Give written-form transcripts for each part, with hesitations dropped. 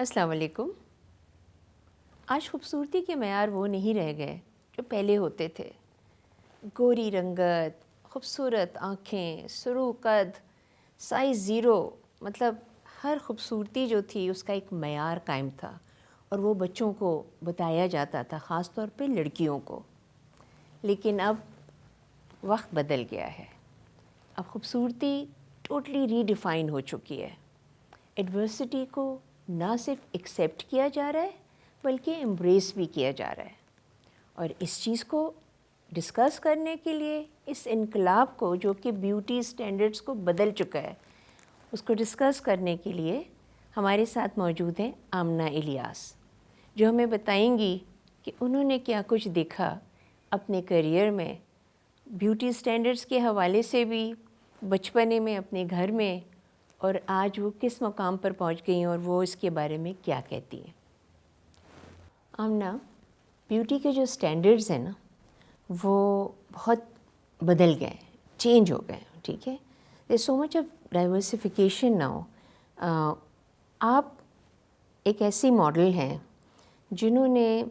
السلام علیکم. آج خوبصورتی کے معیار وہ نہیں رہ گئے جو پہلے ہوتے تھے. گوری رنگت، خوبصورت آنکھیں، سرو قد، سائز 0، مطلب ہر خوبصورتی جو تھی اس کا ایک معیار قائم تھا اور وہ بچوں کو بتایا جاتا تھا، خاص طور پہ لڑکیوں کو. لیکن اب وقت بدل گیا ہے. اب خوبصورتی ٹوٹلی ری ڈیفائن ہو چکی ہے. ایڈورسٹی کو نہ صرف ایکسیپٹ کیا جا رہا ہے بلکہ ایمبریس بھی کیا جا رہا ہے. اور اس چیز کو ڈسکس کرنے کے لیے، اس انقلاب کو جو کہ بیوٹی اسٹینڈرڈس کو بدل چکا ہے، اس کو ڈسکس کرنے کے لیے ہمارے ساتھ موجود ہیں آمنہ الیاس، جو ہمیں بتائیں گی کہ انہوں نے کیا کچھ دیکھا اپنے کیریئر میں، بیوٹی اسٹینڈرڈس کے حوالے سے بھی، بچپنے میں اپنے گھر میں، اور آج وہ کس مقام پر پہنچ گئی ہیں اور وہ اس کے بارے میں کیا کہتی ہیں. آمنہ، بیوٹی کے جو اسٹینڈرڈز ہیں نا وہ بہت بدل گئے ہیں، چینج ہو گئے ہیں. ٹھیک ہے، دیر سو مچ آف ڈائیورسیفیکیشن ناؤ. آپ ایک ایسی ماڈل ہیں جنہوں نے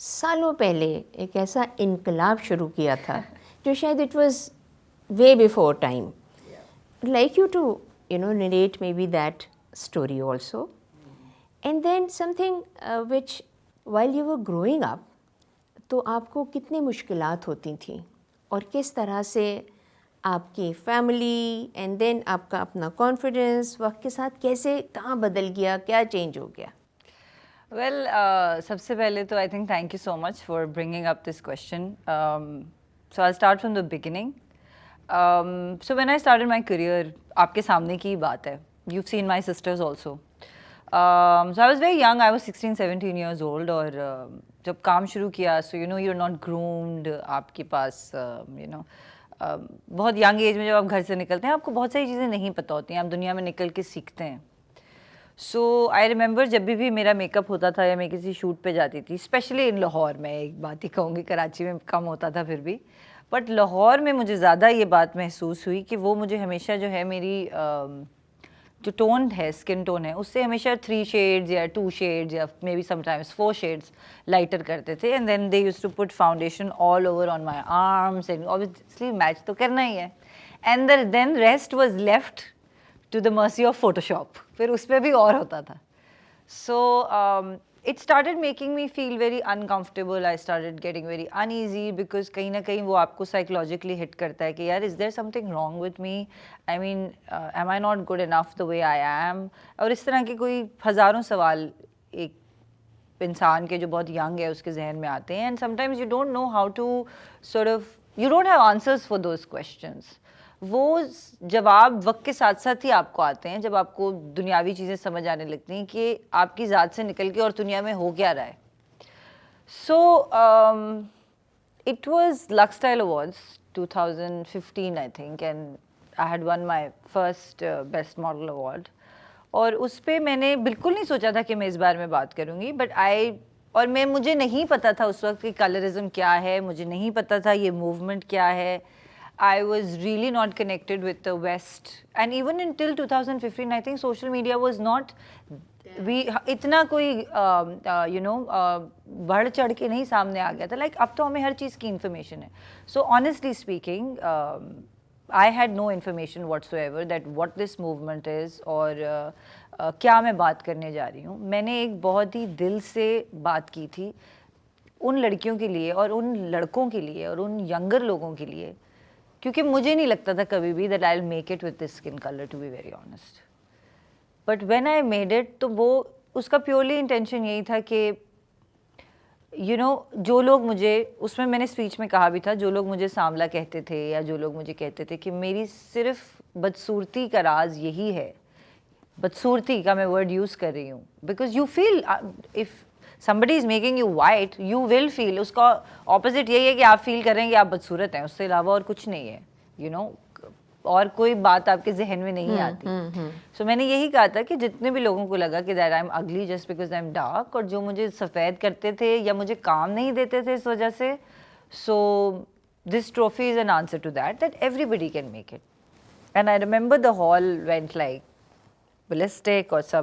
سالوں پہلے ایک ایسا انقلاب شروع کیا تھا جو شاید it was way before time. Like you to narrate maybe that story also. And then something which while you were growing up, تو آپ کو کتنے مشکلات ہوتی تھیں اور کس طرح سے آپ کی فیملی اینڈ دین آپ کا اپنا کانفیڈنس وقت کے ساتھ کیسے کہاں بدل گیا، کیا چینج ہو گیا؟ ویل، سب سے پہلے تو I think thank you so much for bringing up this question. So I start from the beginning. So when I started my career, آپ کے سامنے کی بات ہے، you seen my sisters also. So I was very young, I was 16-17 years old. اور جب کام شروع کیا، so you are not groomed. آپ کے پاس بہت ینگ ایج میں جب آپ گھر سے نکلتے ہیں، آپ کو بہت ساری چیزیں نہیں پتہ ہوتی ہیں، آپ دنیا میں نکل کے سیکھتے ہیں. سو آئی ریممبر جب بھی میرا میک اپ ہوتا تھا یا میں کسی شوٹ پہ جاتی تھی، اسپیشلی ان لاہور میں، ایک بات ہی کہوں گی، کراچی میں کم ہوتا تھا پھر بھی، بٹ لاہور میں مجھے زیادہ یہ بات محسوس ہوئی کہ وہ مجھے ہمیشہ جو ہے میری جو ٹون ہے، اسکن ٹون ہے، اس سے ہمیشہ 3 شیڈز یا 2 شیڈز یا may be some times 4 shades lighter کرتے تھے. And then they use to put foundation all over on my arms, and obviously match تو کرنا ہی ہے. And then rest was left to the mercy of photo shop. پھر اس پہ بھی اور ہوتا تھا. So it started making me feel very uncomfortable. I started getting very uneasy because کہیں نہ کہیں وہ آپ کو سائیکولوجیکلی ہٹ کرتا ہے کہ یار is there something wrong with me, I mean I am not good enough the way I am. اور اس طرح کے کوئی ہزاروں سوال ایک انسان کے جو بہت ینگ ہے اس کے ذہن میں آتے ہیں. And some times you don't know how to sort of, you don't have answers for those questions. وہ جواب وقت کے ساتھ ساتھ ہی آپ کو آتے ہیں جب آپ کو دنیاوی چیزیں سمجھ آنے لگتی ہیں کہ آپ کی ذات سے نکل کے اور دنیا میں ہو کیا رہا ہے. So it was Lux Style awards 2015 I think, and I had won my first best model award. اور اس پہ میں نے بالکل نہیں سوچا تھا کہ میں اس بارے میں بات کروں گی، بٹ اور مجھے نہیں پتا تھا اس وقت کہ کلرزم کیا ہے، مجھے نہیں پتا تھا یہ موومنٹ کیا ہے. I was really not connected with the West, and even until 2015 I think social media was not, اتنا کوئی بڑھ چڑھ کے نہیں سامنے آ گیا تھا. لائک اب تو ہمیں ہر چیز کی انفارمیشن ہے. So honestly speaking I had no information whatsoever that what this movement is اور کیا میں بات کرنے جا رہی ہوں. میں نے ایک بہت ہی دل سے بات کی تھی ان لڑکیوں کے لیے اور ان لڑکوں کے لیے اور ان ینگر لوگوں کے لیے، کیونکہ مجھے نہیں لگتا تھا کبھی بھی that I'll make it with this skin color, to be very honest. But when I made it تو وہ اس کا پیورلی انٹینشن یہی تھا کہ جو لوگ مجھے، اس میں نے اسپیچ میں کہا بھی تھا، جو لوگ مجھے سانولا کہتے تھے یا جو لوگ مجھے کہتے تھے کہ میری صرف بدصورتی کا راز یہی ہے، بدصورتی کا میں ورڈ یوز کر رہی ہوں، because you feel if somebody is making you white you will feel، اس کا اپوزٹ یہی ہے کہ آپ فیل کر رہے ہیں کہ آپ بدصورت ہیں، اس سے علاوہ اور کچھ نہیں ہے، اور کوئی بات آپ کے ذہن میں نہیں آتی. سو میں نے یہی کہا تھا کہ جتنے بھی لوگوں کو لگا کہ دیٹ آئی ایم اگلی just because I am dark, اور جو مجھے سفید کرتے تھے یا مجھے کام نہیں دیتے تھے اس وجہ سے، so this trophy is an answer to that everybody can make it. And I remember the hall went like ballistic اور سب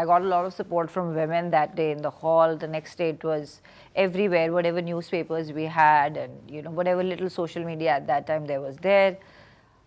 I got a lot of support from women that day in the hall. The next day it was everywhere, whatever newspapers we had and whatever little social media at that time there was there.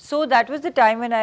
So that was the time when I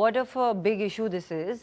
what of a big issue this is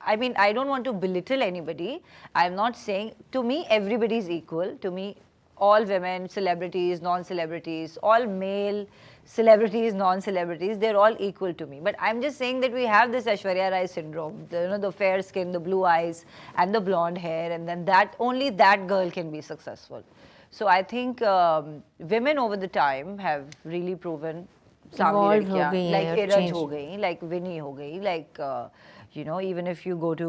I mean, I don't want to belittle anybody. I'm not saying, to me, everybody is equal. To me, all women, celebrities, non-celebrities, all male celebrities, non-celebrities, they're all equal to me. But I'm just saying that we have this Aishwarya Rai syndrome, the fair skin, the blue eyes, and the blonde hair, and then only that girl can be successful. So I think women over the time have really proven, like Iraj ho gayi, like Winnie ho gayi, like even if you go to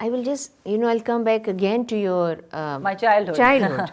I will just, I'll come back again to your my childhood.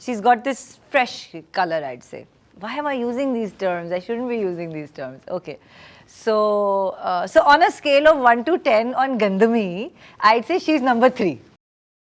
she's got this fresh color, I'd say. Why am I using these terms? I shouldn't be using these terms. Okay. So on a scale of 1 to 10 on Gandami, I'd say she's number 3.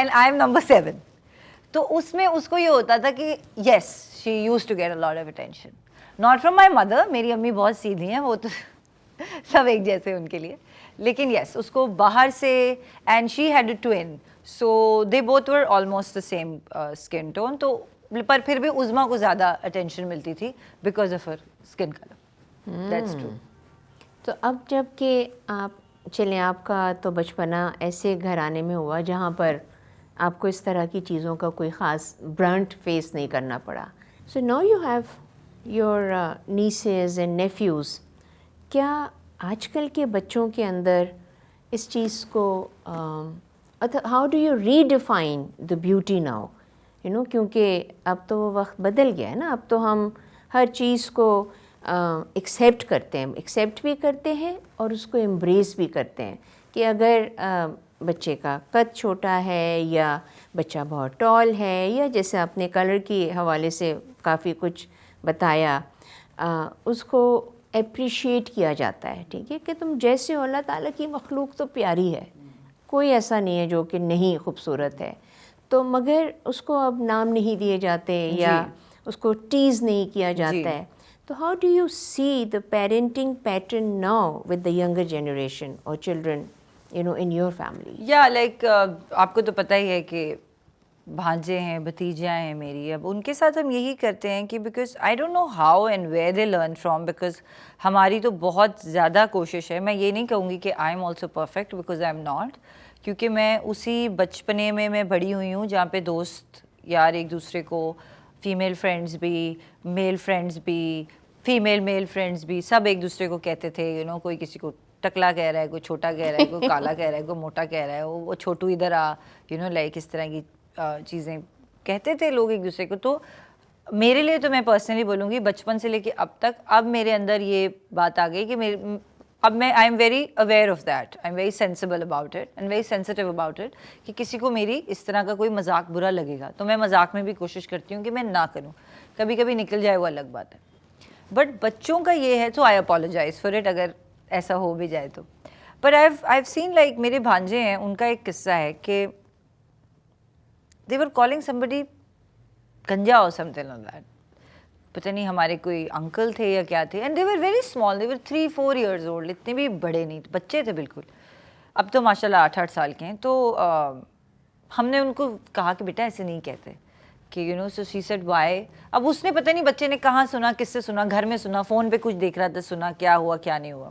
And I'm number 7. تو اس میں اس کو یہ ہوتا تھا کہ yes she used to get a lot of attention, not from my mother, میری امی بہت سیدھی ہیں, وہ تو سب ایک جیسے ان کے لیے, لیکن یس اس کو باہر سے, and she had a twin, so they both were almost the same skin tone, تو پر پھر بھی عظما کو زیادہ اٹینشن ملتی تھی because of her skin colour. That's true. تو اب جب کہ آپ چلیں, آپ کا تو بچپنا ایسے گھرانے میں ہوا جہاں پر آپ کو اس طرح کی چیزوں کا کوئی خاص برنٹ فیس نہیں کرنا پڑا. So now you have your nieces and nephews. کیا آج کل کے بچوں کے اندر اس چیز کو how do you redefine the beauty now, کیونکہ اب تو وہ وقت بدل گیا ہے نا, اب تو ہم ہر چیز کو ایکسیپٹ کرتے ہیں, ایکسیپٹ بھی کرتے ہیں اور اس کو امبریس بھی کرتے ہیں کہ اگر بچے کا قد چھوٹا ہے یا بچہ بہت ٹال ہے, یا جیسے آپ نے کلر کے حوالے سے کافی کچھ بتایا, اس کو اپریشیٹ کیا جاتا ہے, ٹھیک ہے, کہ تم جیسے ہو, اللہ تعالیٰ کی مخلوق تو پیاری ہے, کوئی ایسا نہیں ہے جو کہ نہیں خوبصورت ہے, تو مگر اس کو اب نام نہیں دیے جاتے یا اس کو ٹیز نہیں کیا جاتا ہے. تو how do you see the parenting pattern now with the younger generation اور چلڈرن in your family? یا لائک آپ کو تو پتہ ہی ہے کہ بھانجے ہیں, بھتیجیاں ہیں میری, اب ان کے ساتھ ہم یہی کرتے ہیں کہ because I don't know how and where they learn from, because ہماری تو بہت زیادہ کوشش ہے. میں یہ نہیں کہوں گی کہ I am also perfect, because I am not, کیونکہ میں اسی بچپنے میں بڑی ہوئی ہوں جہاں پہ دوست یار ایک دوسرے کو, فیمیل فرینڈس بھی, میل فرینڈس بھی, فیمیل میل فرینڈس بھی, سب ایک دوسرے کو کہتے تھے, کوئی کسی کو ٹکلا کہہ رہا ہے, کوئی چھوٹا کہہ رہا ہے, کوئی کالا کہہ رہا ہے, کوئی موٹا کہہ رہا ہے, وہ چھوٹو ادھر آ, لائک اس طرح کی چیزیں کہتے تھے لوگ ایک دوسرے کو. تو میرے لیے تو میں پرسنلی بولوں گی بچپن سے لے کے اب تک, اب میرے اندر یہ بات آ گئی کہ اب میں آئی am very aware of that, I am very sensible about it and very sensitive about it, کہ کسی کو میری اس طرح کا کوئی مذاق برا لگے گا تو میں مذاق میں بھی کوشش کرتی ہوں کہ میں نہ کروں, کبھی کبھی نکل جائے وہ الگ بات ہے. بٹ بچوں کا یہ ہے, تو آئی اپولوجائز فار اٹ اگر ایسا ہو بھی جائے تو. بٹ آئی سین لائک میرے بھانجے ہیں, ان کا ایک قصہ ہے کہ they were calling somebody گنجا or something like that. پتہ نہیں ہمارے کوئی انکل تھے یا کیا تھے, and they were very small, they were 3-4 years old, اتنے بھی بڑے نہیں, بچے تھے بالکل. اب تو ماشاء اللہ 8-8 سال کے ہیں. تو ہم نے ان کو کہا کہ بیٹا ایسے نہیں کہتے, کہ so she said why. اب اس نے پتہ نہیں بچے نے کہاں سنا, کس سے سنا, گھر میں سنا, فون پہ کچھ دیکھ رہا تھا, سنا کیا ہوا کیا نہیں ہوا.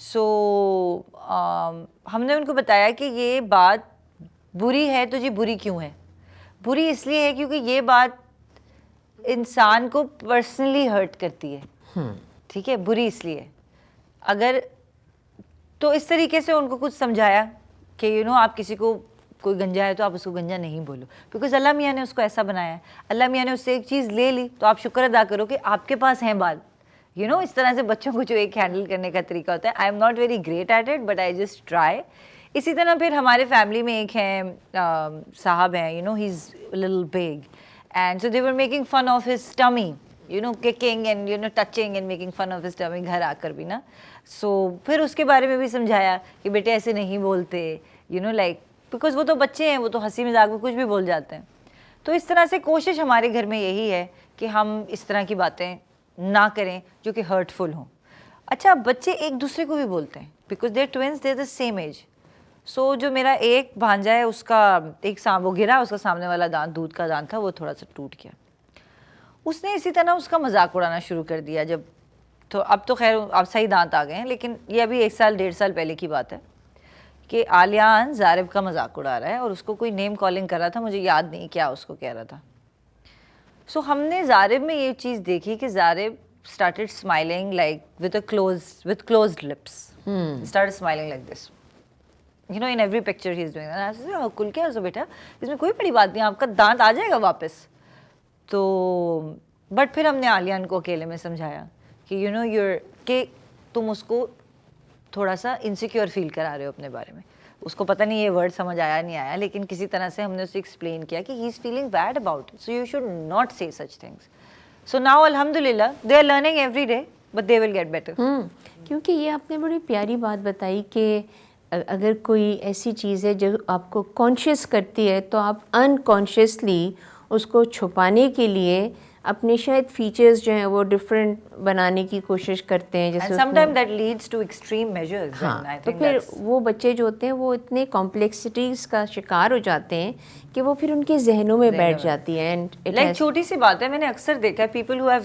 سو ہم نے ان کو بتایا کہ یہ بات بری ہے, تو جی بری کیوں ہے؟ بری اس لیے ہے کیونکہ یہ بات انسان کو پرسنلی ہرٹ کرتی ہے, ٹھیک ہے, بری اس لیے. اگر تو اس طریقے سے ان کو کچھ سمجھایا کہ آپ کسی کو کوئی گنجا ہے تو آپ اس کو گنجا نہیں بولو, بیکاز اللہ میاں نے اس کو ایسا بنایا ہے. اللہ میاں نے اس سے ایک چیز لے لی تو آپ شکر ادا کرو کہ آپ کے پاس ہیں بال. اس طرح سے بچوں کو جو ایک ہینڈل کرنے کا طریقہ ہوتا ہے. I am not very great at it but I just try. اسی طرح پھر ہمارے فیملی میں ایک ہیں صاحب ہیں, he is little big, and so they were making fun of his tummy, cooking and touching and making fun of his tummy, گھر آ کر بھی نا. سو پھر اس کے بارے میں بھی سمجھایا کہ بیٹے ایسے نہیں بولتے, لائک بیکاز وہ تو بچے ہیں, وہ تو ہنسی مذاق میں کچھ بھی بول جاتے ہیں. تو اس طرح سے کوشش ہمارے گھر میں یہی ہے کہ ہم اس طرح کی باتیں نہ کریں جو کہ ہرٹفل ہوں. اچھا, بچے ایک دوسرے کو بھی بولتے ہیں because they twins, they the same age. So جو میرا ایک بھانجا ہے, اس کا ایک وہ گرا, اس کا سامنے والا دانت دودھ کا دانت تھا, وہ تھوڑا سا ٹوٹ گیا. اس نے اسی طرح اس کا مذاق اڑانا شروع کر دیا. جب تو اب تو خیر اب صحیح دانت آ گئے ہیں, لیکن یہ ابھی 1-1.5 سال پہلے کی بات ہے کہ عالیان زارب کا مذاق اڑا رہا ہے اور اس کو کوئی نیم کالنگ کر رہا تھا, مجھے یاد نہیں کیا اس کو کہہ رہا تھا. سو ہم نے زارب میں یہ چیز دیکھی کہ زارب started smiling like with closed lips. Started smiling like this. In every picture he is doing that. I said, کل کیا ہے بیٹا, اس میں کوئی بڑی بات نہیں, آپ کا دانت آ جائے گا واپس. تو بٹ پھر ہم نے عالیان کو اکیلے میں سمجھایا کہ کہ تم اس کو تھوڑا سا انسیکیور فیل کرا رہے ہو اپنے بارے میں. اس کو پتہ نہیں یہ ورڈ سمجھ آیا نہیں آیا, لیکن کسی طرح سے ہم نے اسے ایکسپلین کیا کہ he is feeling bad about it, so you should not say such things. So now الحمدللہ they are learning every day but they will get better. کیونکہ یہ آپ نے بڑی پیاری بات بتائی کہ اگر کوئی ایسی چیز ہے جو آپ کو کانشیس کرتی ہے تو آپ انکانشیسلی اس کو چھپانے کے لیے اپنے شاید فیچرز جو ہیں وہ ڈفرینٹ بنانے کی کوشش کرتے ہیں. جیسے sometimes that leads to extreme measures. ہاں, And I تو think پھر وہ بچے جو ہوتے ہیں وہ اتنے کمپلیکسٹیز کا شکار ہو جاتے ہیں کہ وہ پھر ان کے ذہنوں میں بیٹھ جاتی ہیں. لائک چھوٹی سی بات ہے, میں نے اکثر دیکھا ہے پیپل ہو ہیو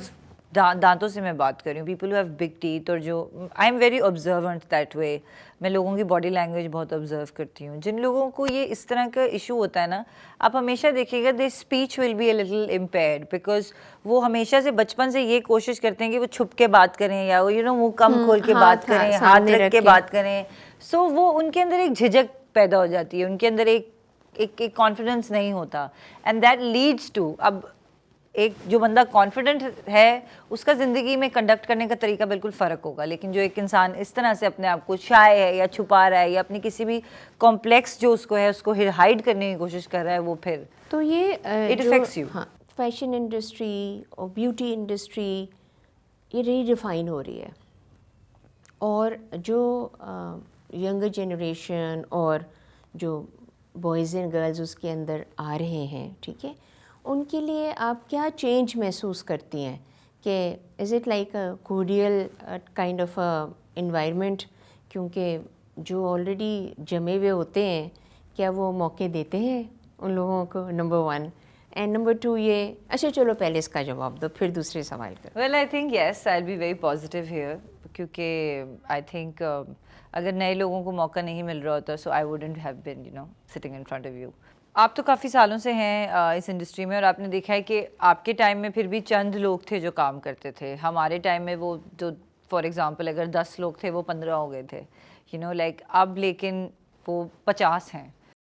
دانتوں سے میں بات کر رہی ہوں, people who have big teeth, اور جو I am very observant that way, میں لوگوں کی باڈی لینگویج بہت آبزرو کرتی ہوں. جن لوگوں کو یہ اس طرح کا ایشو ہوتا ہے نا, آپ ہمیشہ دیکھیے گا the speech will be a little impaired, because وہ ہمیشہ سے بچپن سے یہ کوشش کرتے ہیں کہ وہ چھپ کے بات کریں یا منہ کم کھول کے بات کریں, ہاتھ رکھ کے بات کریں. سو وہ ان کے اندر ایک جھجک پیدا ہو جاتی ہے, ان کے اندر ایک کانفیڈنس نہیں ہوتا, اینڈ دیٹ لیڈس ٹو, اب ایک جو بندہ کانفیڈنٹ ہے اس کا زندگی میں کنڈکٹ کرنے کا طریقہ بالکل فرق ہوگا, لیکن جو ایک انسان اس طرح سے اپنے آپ کو شائع ہے یا چھپا رہا ہے یا اپنی کسی بھی کمپلیکس جو اس کو ہے اس کو ہائڈ کرنے کی کوشش کر رہا ہے, وہ پھر تو یہ اٹ افیکٹس یو. ہاں, فیشن انڈسٹری اور بیوٹی انڈسٹری یہ ری ڈیفائن ہو رہی ہے, اور جو ینگر جنریشن اور جو بوائز اینڈ گرلز اس کے اندر آ رہے ہیں, ٹھیک ہے, ان کے لیے آپ کیا چینج محسوس کرتی ہیں کہ is it like a Coryell kind of environment, کیونکہ جو آلریڈی جمے ہوئے ہوتے ہیں کیا وہ موقع دیتے ہیں ان لوگوں کو, نمبر 1, اینڈ نمبر 2 یہ, اچھا چلو پہلے اس کا جواب دو پھر دوسرے سوال کرو. Well I think yes, I will be very positive here, کیونکہ آئی تھنک اگر نئے لوگوں کو موقع نہیں مل رہا ہوتا, so I wouldn't have been sitting in front of you. آپ تو کافی سالوں سے ہیں اس انڈسٹری میں, اور آپ نے دیکھا ہے کہ آپ کے ٹائم میں پھر بھی چند لوگ تھے جو کام کرتے تھے. ہمارے ٹائم میں وہ جو فار ایگزامپل اگر 10 لوگ تھے وہ 15 ہو گئے تھے, لائک اب لیکن وہ 50 ہیں.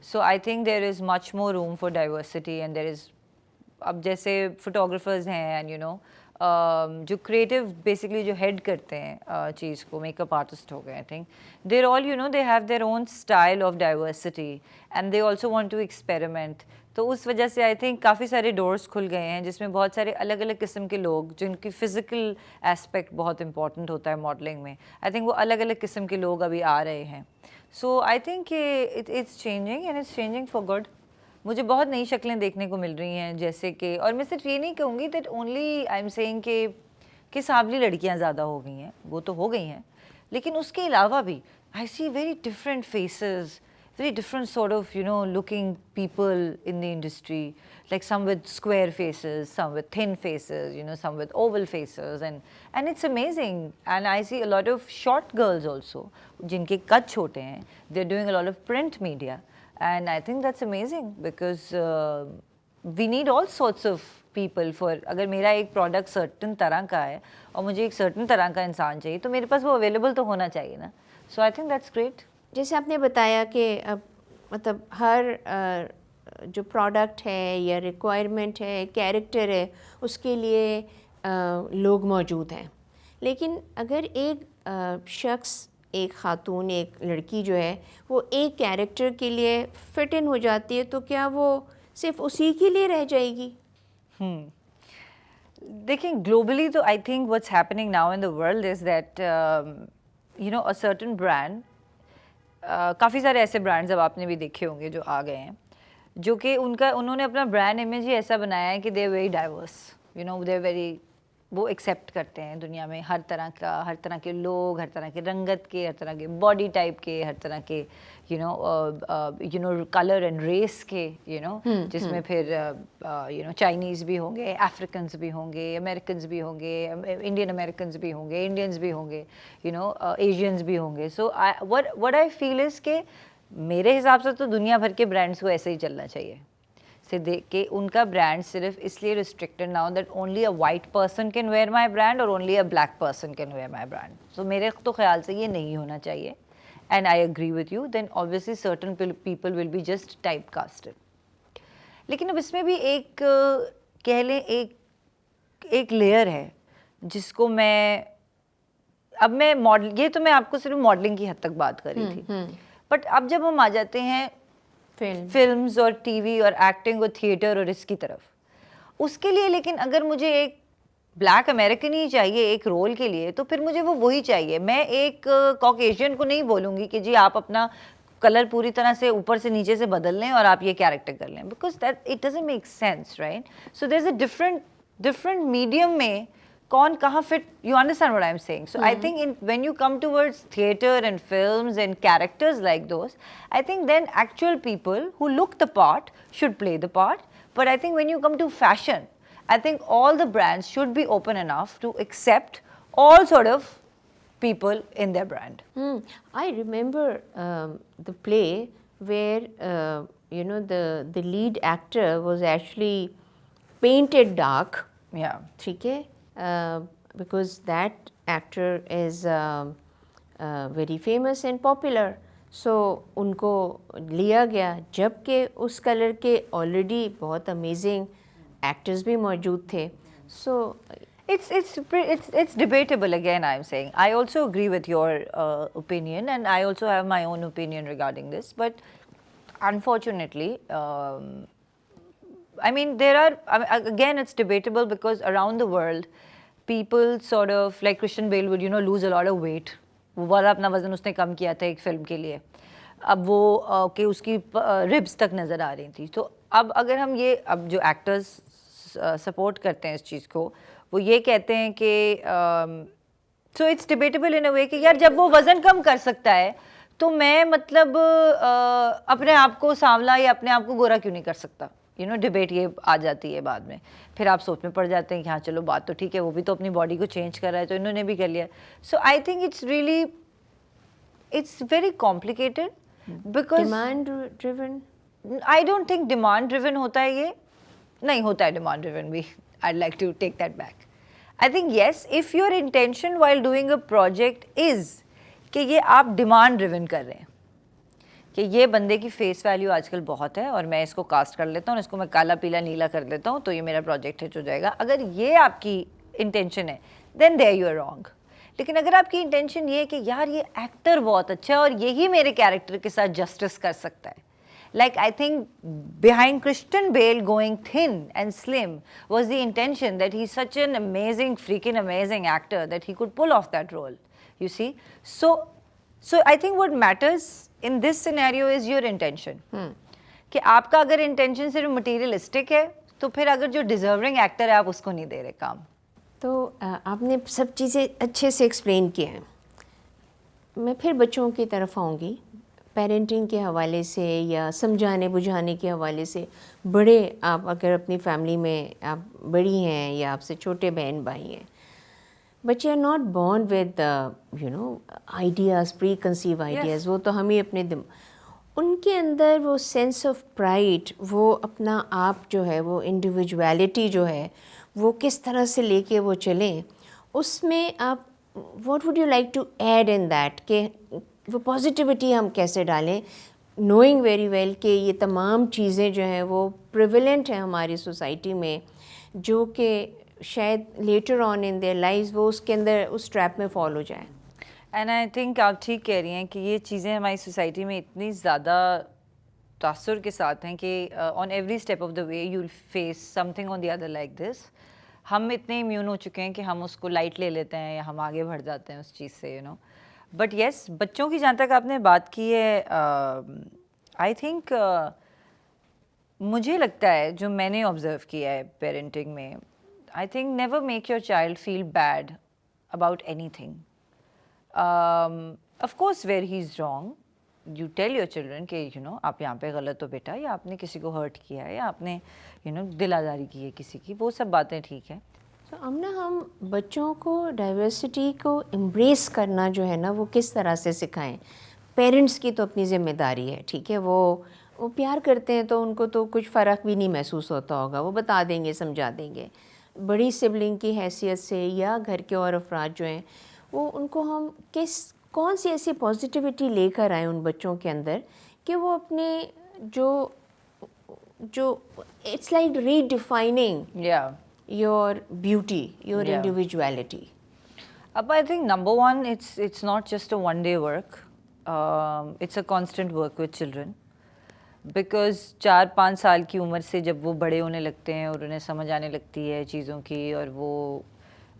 So I think there is much more room for diversity, and there is, اب جیسے فوٹوگرافرز ہیں اینڈ جو کریٹو بیسکلی جو ہیڈ کرتے ہیں چیز کو, میک اپ آرٹسٹ ہو گئے, I think there all they have their own style of diversity and they also want to experiment. تو اس وجہ سے آئی تھنک کافی سارے ڈورس کھل گئے ہیں جس میں بہت سارے الگ الگ قسم کے لوگ, جن کی فزیکل اسپیکٹ بہت امپورٹنٹ ہوتا ہے ماڈلنگ میں, آئی تھنک وہ الگ الگ قسم کے لوگ ابھی آ رہے ہیں. So I think it's changing and it's changing for good. مجھے بہت نئی شکلیں دیکھنے کو مل رہی ہیں, جیسے کہ, اور میں صرف یہ نہیں کہوں گی that only I am saying کہ سانولی لڑکیاں زیادہ ہو گئی ہیں, وہ تو ہو گئی ہیں, لیکن اس کے علاوہ بھی I see very different faces, very different sort of looking people in the industry, like some with square faces, some with thin faces, some with oval faces, and it's amazing. And I see a lot of short girls also jinke cut chote hain, they're doing a lot of print media, and I think that's amazing because we need all sorts of people for, agar mera ek product certain tarah ka hai aur mujhe ek certain tarah ka insaan chahiye to mere paas wo available to hona chahiye na. So I think that's great. جیسے آپ نے بتایا کہ اب مطلب ہر جو product ہے یا ریکوائرمنٹ ہے, کیریکٹر ہے, اس کے لیے لوگ موجود ہیں, لیکن اگر ایک شخص, ایک خاتون, ایک لڑکی جو ہے وہ ایک کیریکٹر کے لیے فٹ ان ہو جاتی ہے تو کیا وہ صرف اسی کے لیے رہ جائے گی؟ دیکھیں گلوبلی تو I think what's happening now in the world is that a certain brand, کافی سارے ایسے برانڈز اب آپ نے بھی دیکھے ہوں گے جو آ گئے ہیں, جو کہ انہوں نے اپنا برانڈ امیج ہی ایسا بنایا ہے کہ they very diverse, they very, وہ ایکسیپٹ کرتے ہیں دنیا میں ہر طرح کے لوگ, ہر طرح کے رنگت کے, ہر طرح کے باڈی ٹائپ کے, ہر طرح کے کلر اینڈ ریس کے, جس میں پھر چائنیز بھی ہوں گے, افریکنز بھی ہوں گے, امریکنز بھی ہوں گے, انڈین امریکنز بھی ہوں گے, انڈینز بھی ہوں گے, ایشینز بھی ہوں گے. سو وٹ آئی فیل از کہ میرے حساب سے تو دنیا بھر کے برانڈس کو ایسے ہی چلنا چاہیے, سے دیکھ کے ان کا برانڈ صرف اس لیے ریسٹرکٹڈ نہ ہو that only a white person can wear my brand اور only a black person can wear my brand. So میرے تو خیال سے یہ نہیں ہونا چاہیے, and I agree with you, then obviously certain people will be just type casted. لیکن اب اس میں بھی ایک کہہ لیں ایک لیئر ہے جس کو میں یہ تو میں آپ کو صرف ماڈلنگ کی حد تک بات کر رہی تھی, بٹ اب جب ہم آ جاتے ہیں فلمز اور ٹی وی اور ایکٹنگ اور تھیٹر اور اس کی طرف, اس کے لیے لیکن اگر مجھے ایک بلیک امریکن ہی چاہیے ایک رول کے لیے, تو پھر مجھے وہ وہی چاہیے. میں ایک کاکیشین کو نہیں بولوں گی کہ جی آپ اپنا کلر پوری طرح سے اوپر سے نیچے سے بدل لیں اور آپ یہ کیریکٹر کر لیں, because that it doesn't make sense, right? So there is a different medium میں کون کہاں fit, you understand what I am saying. So I think when you come towards theatre and films and characters like those, I think then actual people who look the part should play the part. But I think when you come to fashion, I think all the brands should be open enough to accept all sort of people in their brand. I remember the play where the lead actor was actually painted dark. Yeah. ٹھیک ہے, because that actor is very famous and popular. سو ان کو لیا گیا, جب کہ اس colour کے already بہت amazing actors بھی موجود تھے. سو it's debatable again, I'm saying. I also agree with your opinion, and I also have my own opinion regarding this, but unfortunately I mean there are again it's debatable because around the world people sort of like Christian Bale would lose a lot of weight. وہ بڑا اپنا وزن اس نے کم کیا تھا ایک film کے لیے, اب وہ کہ اس کی ربس تک نظر آ رہی تھیں. تو اب اگر ہم یہ اب جو ایکٹرز سپورٹ کرتے ہیں اس چیز کو, وہ یہ کہتے ہیں کہ سو اٹس ڈیبیٹیبل ان اے وے کہ یار جب وہ وزن کم کر سکتا ہے تو میں مطلب اپنے آپ کو سانولا یا اپنے آپ کو گورا کیوں نہیں کر سکتا. ڈبیٹ یہ آ جاتی ہے بعد میں, پھر آپ سوچ میں پڑ جاتے ہیں کہ ہاں چلو بات تو ٹھیک ہے, وہ بھی تو اپنی باڈی کو چینج کر رہا ہے تو انہوں نے بھی کر لیا. So I think it's very complicated because demand driven, I don't think demand driven ہوتا ہے, یہ نہیں ہوتا ہے ڈیمانڈ ڈریون بھی. I like to take that back. I think yes, if your intention while doing a project is کہ یہ آپ ڈیمانڈ ڈریون کر رہے ہیں کہ یہ بندے کی فیس ویلیو آج کل بہت ہے اور میں اس کو کاسٹ کر لیتا ہوں, اس کو میں کالا پیلا نیلا کر دیتا ہوں تو یہ میرا پروجیکٹ ہٹ ہو جائے گا, اگر یہ آپ کی انٹینشن ہے دین دیر یو آر رانگ. لیکن اگر آپ کی انٹینشن یہ ہے کہ یار یہ ایکٹر بہت اچھا ہے اور یہی میرے کیریکٹر کے ساتھ جسٹس کر سکتا ہے, like I think behind Christian Bale going thin and slim was the intention that he's such an amazing, freaking amazing actor that he could pull off that role, you see. So I think what matters in this scenario is your intention. کہ آپ کا اگر intention صرف materialistic ہے تو پھر اگر جو ڈیزرونگ ایکٹر ہے آپ اس کو نہیں دے رہے کام. تو آپ نے سب چیزیں اچھے سے ایکسپلین کیا ہیں. میں پھر بچوں کی طرف آؤں گی, پیرنٹنگ کے حوالے سے یا سمجھانے بجھانے کے حوالے سے. بڑے آپ اگر اپنی فیملی میں آپ بڑی ہیں یا آپ سے چھوٹے بہن بھائی ہیں, بچے are not born with ideas, preconceived ideas. وہ تو ہم ہی اپنے ان کے اندر وہ سینس آف پرائڈ, وہ اپنا آپ جو ہے وہ انڈیویجویلٹی جو ہے وہ کس طرح سے لے کے وہ چلیں, اس میں آپ what would you like to add in that, کہ وہ پازیٹیوٹی ہم کیسے ڈالیں, نوئنگ ویری ویل کہ یہ تمام چیزیں جو ہیں وہ پریویلنٹ ہیں ہماری سوسائٹی میں, جو کہ شاید later on in their life وہ اس کے اندر اس ٹریپ میں فال ہو جائیں. اینڈ آئی تھنک آپ ٹھیک کہہ رہی ہیں کہ یہ چیزیں ہماری سوسائٹی میں اتنی زیادہ تاثر کے ساتھ ہیں کہ on every step of the way you will face something on the other like this. ہم اتنے امیون ہو چکے ہیں کہ ہم اس کو لائٹ لے لیتے ہیں یا ہم آگے بڑھ جاتے ہیں اس چیز سے, بٹ یس بچوں کی جہاں تک آپ نے بات کی ہے, آئی تھنک مجھے لگتا ہے جو میں نے آبزرو کیا ہے پیرنٹنگ میں, I think never make your child feel bad about anything. Of course where he is wrong you tell your children کہ آپ یہاں پہ غلط ہو بیٹا, یا آپ نے کسی کو ہرٹ کیا ہے یا آپ نے دل آزاری کی ہے کسی کی, وہ سب باتیں ٹھیک ہیں. تو ہم بچوں کو ڈائیورسٹی کو امبریس کرنا جو ہے نا وہ کس طرح سے سکھائیں. پیرنٹس کی تو اپنی ذمہ داری ہے, ٹھیک ہے, وہ پیار کرتے ہیں تو ان کو تو کچھ فرق بھی نہیں محسوس ہوتا ہوگا, وہ بتا دیں گے, سمجھا دیں گے. بڑی سبلنگ کی حیثیت سے یا گھر کے اور افراد جو ہیں وہ ان کو ہم کون سی ایسی پازیٹیوٹی لے کر آئیں ان بچوں کے اندر کہ وہ اپنے جو it's like redefining your beauty, your individuality. I think number one, it's not just a one day work. It's a constant work with children. Because 4-5 سال کی عمر سے جب وہ بڑے ہونے لگتے ہیں اور انہیں سمجھ آنے لگتی ہے چیزوں کی, اور وہ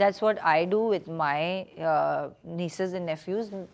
That's what I do with my nieces and nephews.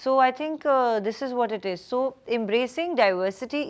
So I think this is what it is. So embracing diversity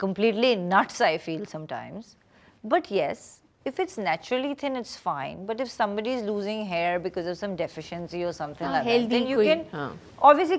completely nuts, I feel sometimes. But yes, if it's naturally thin, it's fine. But if somebody is losing hair because of some deficiency or something like that, then you can obviously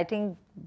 I think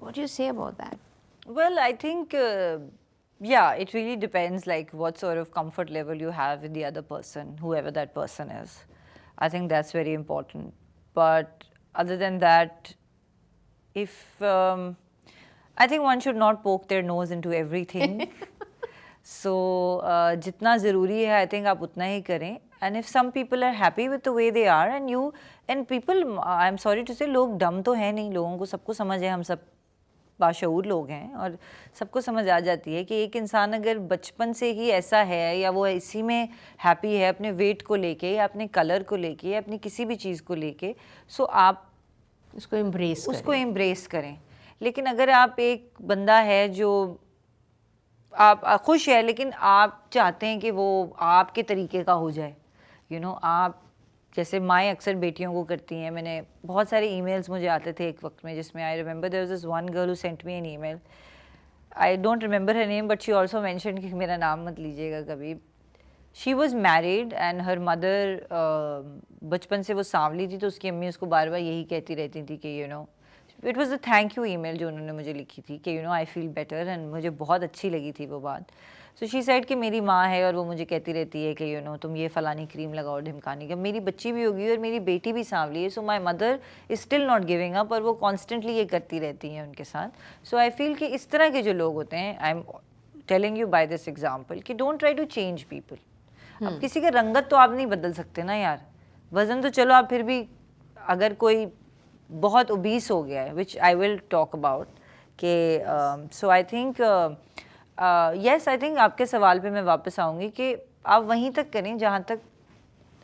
What do you say about that? Well, I think yeah, it really depends like what sort of comfort level you have with the other person, whoever that person is. I think that's very important. But other than that, if I think one should not poke their nose into everything. سو جتنا ضروری ہے I think آپ اتنا ہی کریں. And if some people are happy with the way they are and people, I am sorry to say, لوگ dim تو ہیں نہیں, لوگوں کو سب کو سمجھ ہے, ہم سب باشعور لوگ ہیں اور سب کو سمجھ آ جاتی ہے کہ ایک انسان اگر بچپن سے ہی ایسا ہے یا وہ اسی میں ہیپی ہے اپنے ویٹ کو لے کے یا اپنے کلر کو لے کے یا اپنی کسی بھی چیز کو لے کے, سو آپ اس کو امبریس کریں. لیکن اگر آپ ایک بندہ ہے جو آپ خوش ہے لیکن آپ چاہتے ہیں کہ وہ آپ کے طریقے کا ہو جائے, آپ جیسے مائیں اکثر بیٹیوں کو کرتی ہیں. میں نے بہت سارے ای میلس مجھے آتے تھے ایک وقت میں, جس میں I remember there was this one girl who sent me an email, I don't remember her name but she also mention کہ میرا نام مت لیجیے گا کبھی. She was married and her mother بچپن سے وہ سانولی تھی, تو اس کی امی اس کو بار بار یہی کہتی رہتی تھی کہ it was a thank you email جو انہوں نے مجھے لکھی تھی کہ آئی فیل بیٹر, اینڈ مجھے بہت اچھی لگی تھی وہ بات. سو شی سیڈ کہ میری ماں ہے اور وہ مجھے کہتی رہتی ہے کہ تم یہ فلانی کریم لگاؤ ڈھمکانی کا. میری بچی بھی ہوگی اور میری بیٹی بھی سانولی ہے, so my mother is still not giving up, اور وہ کانسٹنٹلی یہ کرتی رہتی ہیں ان کے ساتھ. سو آئی فیل کہ اس طرح کے جو لوگ ہوتے ہیں, I am telling you by this example, کہ don't try to change people. اب کسی کا رنگت تو آپ نہیں بدل سکتے نا یار, وزن تو چلو آپ پھر بھی, اگر کوئی بہت اوبیس ہو گیا ہے وچ آئی ول ٹاک اباؤٹ کہ سو I think yes, I think آپ کے سوال پہ میں واپس آؤں گی کہ آپ وہیں تک کریں جہاں تک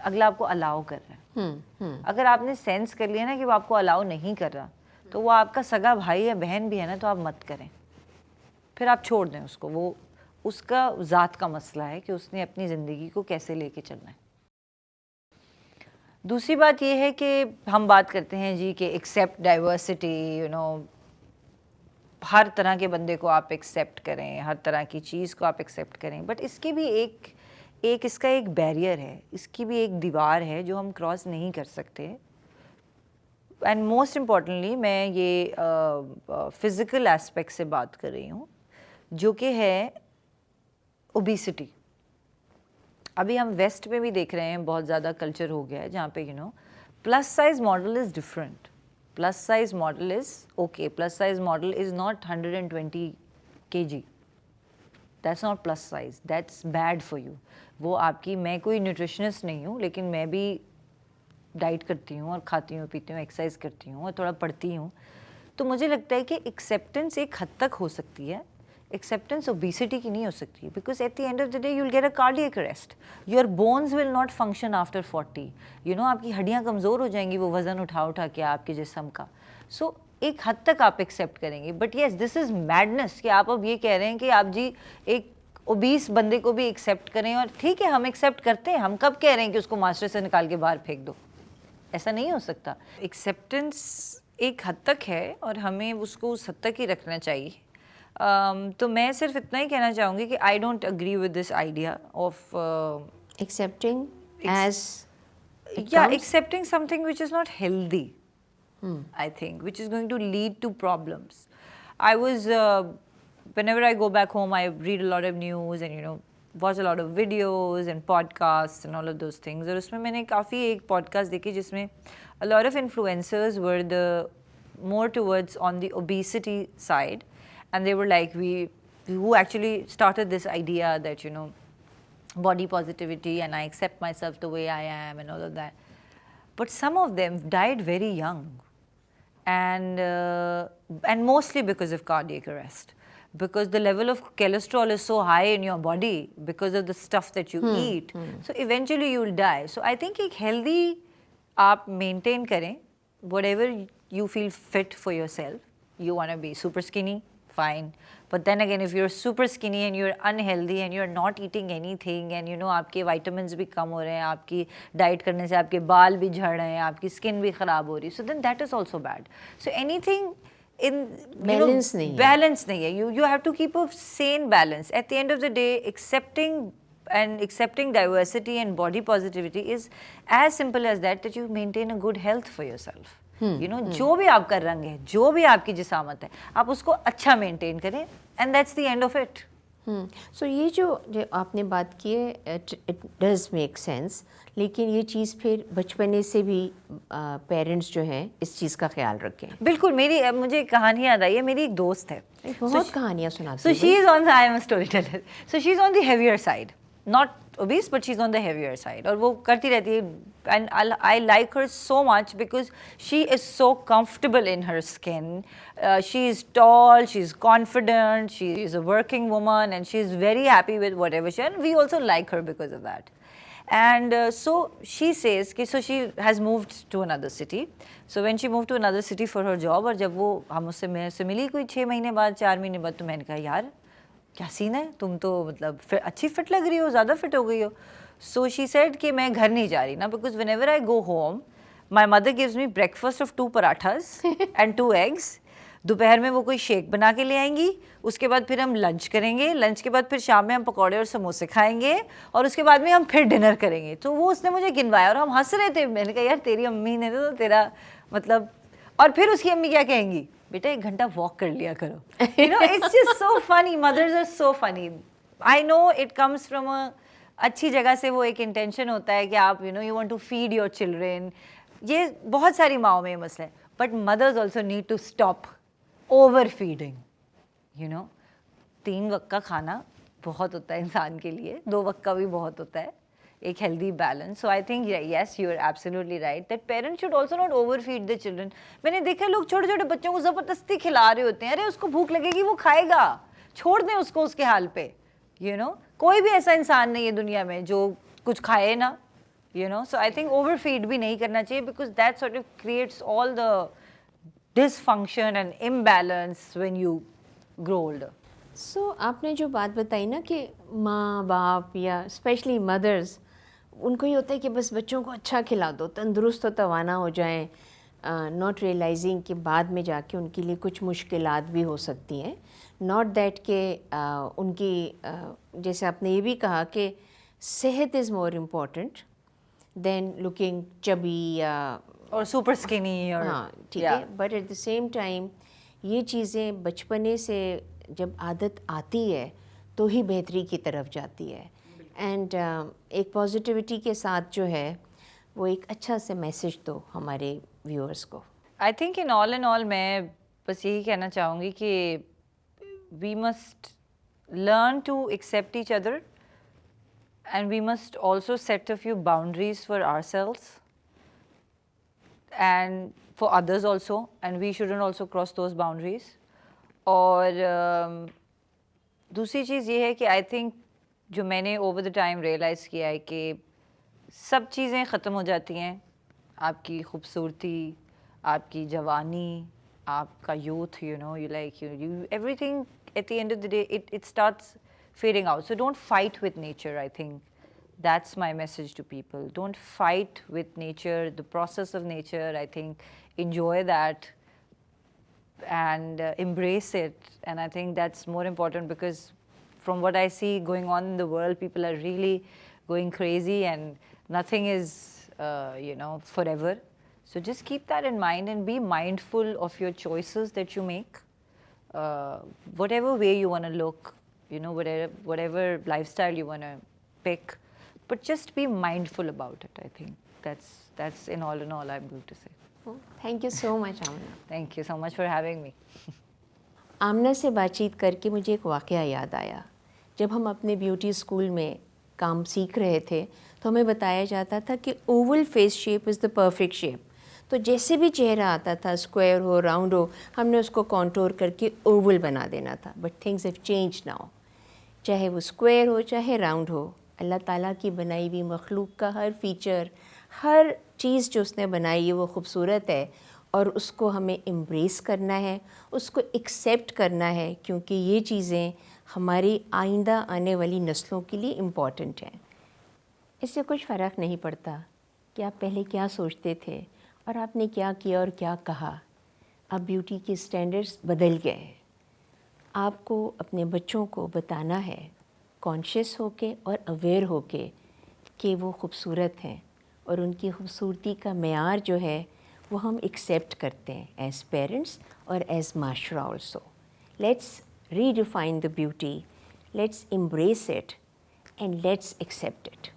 اگلا آپ کو الاؤ کر رہا ہے. اگر آپ نے سینس کر لیا نا کہ وہ آپ کو الاؤ نہیں کر رہا, تو وہ آپ کا سگا بھائی یا بہن بھی ہے نا, تو آپ مت کریں, پھر آپ چھوڑ دیں اس کو. وہ اس کا ذات کا مسئلہ ہے کہ اس نے اپنی زندگی کو کیسے لے کے چلنا ہے. دوسری بات یہ ہے کہ ہم بات کرتے ہیں جی کہ ایکسیپٹ ڈائیورسٹی, ہر طرح کے بندے کو آپ ایکسیپٹ کریں, ہر طرح کی چیز کو آپ ایکسیپٹ کریں, بٹ اس کی بھی اس کا ایک بیریئر ہے, اس کی بھی ایک دیوار ہے جو ہم کراس نہیں کر سکتے. اینڈ موسٹ امپورٹنٹلی میں یہ فزیکل ایسپیکٹ سے بات کر رہی ہوں, جو کہ ہے اوبیسٹی. ابھی ہم ویسٹ میں بھی دیکھ رہے ہیں بہت زیادہ کلچر ہو گیا ہے جہاں پہ plus size model is different. Plus size model is okay, plus size model is not 120 kg, that's not plus size, that's bad for you. وہ آپ کی, میں کوئی نیوٹریشنسٹ نہیں ہوں لیکن میں بھی ڈائٹ کرتی ہوں اور کھاتی ہوں پیتی ہوں, ایکسرسائز کرتی ہوں اور تھوڑا پڑھتی ہوں. تو مجھے لگتا ہے کہ ایکسیپٹنس ایک حد تک ہو سکتی ہے, ایکسیپٹنس اوبیسٹی کی نہیں ہو سکتی, because at the end of the day you will get a cardiac arrest, your bones will not function after 40. آپ کی ہڈیاں کمزور ہو جائیں گی وہ وزن اٹھا کے آپ کے جسم کا. سو ایک حد تک آپ ایکسیپٹ کریں گے, but yes this is madness کہ آپ اب یہ کہہ رہے ہیں کہ آپ جی ایک اوبیس بندے کو بھی ایکسیپٹ کریں. اور ٹھیک ہے, ہم ایکسیپٹ کرتے ہیں, ہم کب کہہ رہے ہیں کہ اس کو ماسٹر سے نکال کے باہر پھینک دو, ایسا نہیں ہو سکتا. ایکسیپٹنس ایک حد تک ہے اور ہمیں اس کو اس حد تک ہی رکھنا چاہیے. تو میں صرف اتنا ہی کہنا چاہوں گی کہ I don't agree with this idea of accepting as accepting something which is not healthy. I think which is going to lead to problems. I was whenever I go back home I read a lot of news and watch a lot of videos and podcasts and all of those things. اور اس میں میں نے کافی ایک podcast دیکھی جس میں a lot of influencers were the more towards on the obesity side, and they were like who actually started this idea that body positivity and I accept myself the way I am and all of that. But some of them died very young, and mostly because of cardiac arrest, because the level of cholesterol is so high in your body because of the stuff that you eat. So eventually you will die. So I think ایک healthy آپ maintain کریں, whatever you feel fit for yourself. You want to be super skinny, fine. But then again, if you're super skinny and you're unhealthy and you're not eating anything and آپ کے vitamins بھی کم ہو رہے ہیں, آپ کی diet کرنے سے آپ کے بال بھی جھڑ رہے ہیں, آپ کی skin بھی خراب ہو رہی ہے, so then that is also bad. So anything in balance نہیں ہے. You have to keep a sane balance. At the end of the day, accepting diversity and body positivity is as simple as that you maintain a good health for yourself. جو بھی آپ کا رنگ ہے, جو بھی آپ کی جسامت ہے, آپ اس کو اچھا مینٹین کریں, and that's the end of it. سو یہ جو آپ نے بات کی ہے اٹ ڈز میک سینس، لیکن یہ چیز پھر بچپنے سے بھی پیرنٹس جو ہیں اس چیز کا خیال رکھیں. بالکل. مجھے کہانی یاد آئی ہے. میری ایک دوست ہے, بہت کہانیاں سناتی so she is on the, I am a storyteller, so she is on the heavier side, not obese but she's on the heavier side, اور وہ کرتی رہتی ہے, and I like her so much because she is so comfortable in her skin. She is tall, she is confident, she is a working woman and she is very happy with whatever she, and we also like her because of that. And so she says کہ so she has moved to another city. So when she moved to another city for her job, اور جب وہ ہم اس سے ملی کوئی 6 مہینے بعد 4 مہینے بعد, تو میں نے کہا یار کیا سین ہے, تم تو مطلب اچھی فٹ لگ رہی ہو, زیادہ فٹ ہو گئی ہو. So she said کہ میں گھر نہیں جا رہی نا, because whenever I go home my mother gives me breakfast of 2 parathas and 2 eggs. دوپہر میں وہ کوئی شیک بنا کے لے آئیں گی, اس کے بعد پھر ہم لنچ کریں گے, لنچ کے بعد پھر شام میں ہم پکوڑے اور سموسے کھائیں گے, اور اس کے بعد میں ہم پھر ڈنر کریں گے. تو وہ اس نے مجھے گنوایا اور ہم ہنس رہے تھے. میں نے کہا یار تیری امی نے تو تیرا مطلب, اور پھر اس کی امی کیا کہیں گی, بیٹا 1 گھنٹہ واک کر لیا کرو. It's just so funny. Mothers are so funny. I know it comes from a اچھی جگہ سے, وہ ایک انٹینشن ہوتا ہے کہ آپ you want to feed your children. یہ بہت ساری ماؤں میں یہ مسئلہ ہے. But mothers also need to stop over feeding. 3 وقت کا کھانا بہت ہوتا ہے انسان کے لیے, 2 وقت کا بھی بہت ہوتا ہے, ایک healthy balance. So I think yes you are absolutely right that parents should also not over feed the children. میں نے دیکھا لوگ چھوٹے چھوٹے بچوں کو زبردستی کھلا رہے ہوتے ہیں, ارے اس کو بھوک لگے گی وہ کھائے گا, چھوڑ دیں اس کو اس کے حال پہ. کوئی بھی ایسا انسان نہیں ہے دنیا میں جو کچھ کھائے نا. So I think over feed بھی نہیں کرنا چاہیے, because that sort of creates all the dysfunction and imbalance when you grow older. سو آپ نے جو بات بتائی نا کہ ماں باپ یا اسپیشلی مدرز, ان کو یہ ہوتا ہے کہ بس بچوں کو اچھا کھلا دو, تندرست و توانا ہو جائیں, ناٹ ریئلائزنگ کہ بعد میں جا کے ان کے لیے کچھ مشکلات بھی ہو سکتی ہیں. ناٹ دیٹ کہ ان کی جیسے آپ نے یہ بھی کہا کہ صحت از مور امپورٹنٹ دین لکنگ چبی یا اور سپر اسکنی. ہاں ٹھیک ہے, but at the same time یہ چیزیں بچپنے سے جب عادت آتی ہے تو ہی بہتری کی طرف جاتی ہے. اینڈ ایک پازیٹیوٹی کے ساتھ جو ہے وہ ایک اچھا سے میسج دو ہمارے ویورس کو. I think in all and all میں بس یہی کہنا چاہوں گی کہ we must learn to accept each other, and we must also set a few boundaries for ourselves and for others also, and we shouldn't also cross those boundaries. اور دوسری چیز یہ ہے کہ آئی تھنک جو میں نے over the time realise کیا ہے کہ سب چیزیں ختم ہو جاتی ہیں, آپ کی خوبصورتی, آپ کی جوانی, آپ کا youth, you like everything at the end of the day it starts fading out. So don't fight with nature. I think that's my message to people. Don't fight with nature, the process of nature. I think enjoy that and embrace it. And I think that's more important, because from what I see going on in the world, people are really going crazy and nothing is, forever. So just keep that in mind and be mindful of your choices that you make. Whatever way you want to look, whatever lifestyle you want to pick. But just be mindful about it. I think that's in all I'm going to say. Thank you so much, Amna. Thank you so much for having me. Amna سے بات چیت کر کے مجھے ایک واقعہ یاد آیا. جب ہم اپنے بیوٹی اسکول میں کام سیکھ رہے تھے تو ہمیں بتایا جاتا تھا کہ oval face shape is the perfect shape. تو جیسے بھی چہرہ آتا تھا, اسکوائر ہو راؤنڈ ہو, ہم نے اس کو کانٹور کر کے اوول بنا دینا تھا. But things have change now. چاہے وہ اسکوائر ہو چاہے راؤنڈ ہو, اللہ تعالیٰ کی بنائی ہوئی مخلوق کا ہر فیچر, ہر چیز جو اس نے بنائی ہے وہ خوبصورت ہے, اور اس کو ہمیں امبریس کرنا ہے, اس کو ایکسیپٹ کرنا ہے, کیونکہ یہ چیزیں ہماری آئندہ آنے والی نسلوں کے لیے امپورٹنٹ ہیں. اس سے کچھ فرق نہیں پڑتا کہ آپ پہلے کیا سوچتے تھے اور آپ نے کیا کیا اور کیا کہا. اب بیوٹی کے اسٹینڈرڈس بدل گئے. آپ کو اپنے بچوں کو بتانا ہے کانشیس ہو کے اور اویئر ہو کے کہ وہ خوبصورت ہیں, اور ان کی خوبصورتی کا معیار جو ہے وہ ہم ایکسیپٹ کرتے ہیں ایز پیرنٹس اور ایز معاشرہ also. Let's redefine the beauty Let's embrace it and let's accept it.